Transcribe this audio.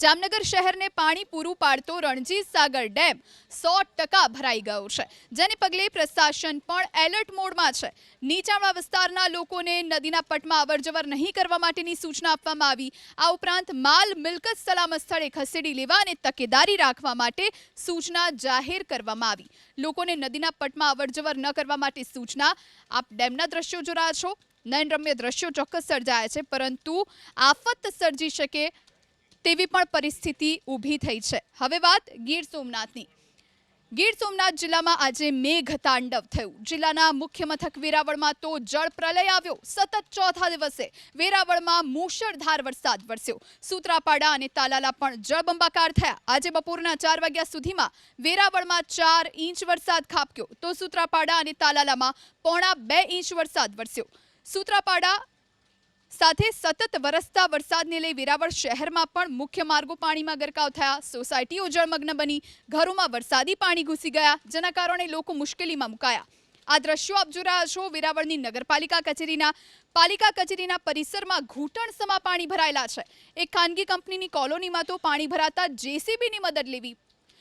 જામનગર શહેરને પાણી પૂરું પાડતો રણજીત સાગર ડેમ 100% ભરાઈ ગયો છે, જેને પગલે પ્રશાસન પણ એલર્ટ મોડમાં છે। નીચાણવાળા વિસ્તારના લોકોને નદીના પટમાં અવરજવર નહીં કરવા માટેની સૂચના આપવામાં આવી। આ ઉપરાંત માલ મિલકત સલામત સ્થળે ખસેડી લેવા અને તકેદારી રાખવા માટે સૂચના જાહેર કરવામાં આવી। લોકોને નદીના પટમાં અવરજવર ન કરવા માટે સૂચના। આપ ડેમના દ્રશ્યો જોઈ રહ્યા છો। નયનરમ્ય દ્રશ્યો ચોક્કસ સર્જાયા છે, પરંતુ આફત સર્જી શકે તેવી પણ પરિસ્થિતિ ઊભી થઈ છે। હવે વાત ગીર સોમનાથની। ગીર સોમનાથ જિલ્લામાં આજે મેઘતાંડવ થયું। જિલ્લાના મુખ્ય મથક વેરાવળમાં તો જળ પ્રલય આવ્યો। સતત ચોથા દિવસે વેરાવળમાં મૂશળધાર વરસાદ વરસ્યો। સૂત્રાપાડા અને તાલાલા પણ જળબંબાકાર થયા। આજે બપોરના 4 વાગ્યા સુધીમાં વેરાવળમાં 4 ઇંચ વરસાદ ખાબક્યો, તો સૂત્રાપાડા અને તાલાલામાં 1.25 ઇંચ વરસાદ વરસ્યો। સૂત્રાપાડા સાથે સતત વરસતા વરસાદને લઈ વેરાવળ શહેરમાં પણ મુખ્ય માર્ગો પાણીમાં ગરકાવ થયા। સોસાયટીઓ જળમગ્ન બની, ઘરોમાં વરસાદી પાણી ઘૂસી ગયા, જેના કારણે લોકો મુશ્કેલીમાં મુકાયા। આ દ્રશ્યો આપ જોઈ રહ્યા છો વેરાવળની નગરપાલિકા કચેરીના પરિસરમાં ઘૂંટણસમા પાણી ભરાયેલા છે। એક ખાનગી કંપનીની કોલોનીમાં તો પાણી ભરાતા જેસીબીની મદદ લેવી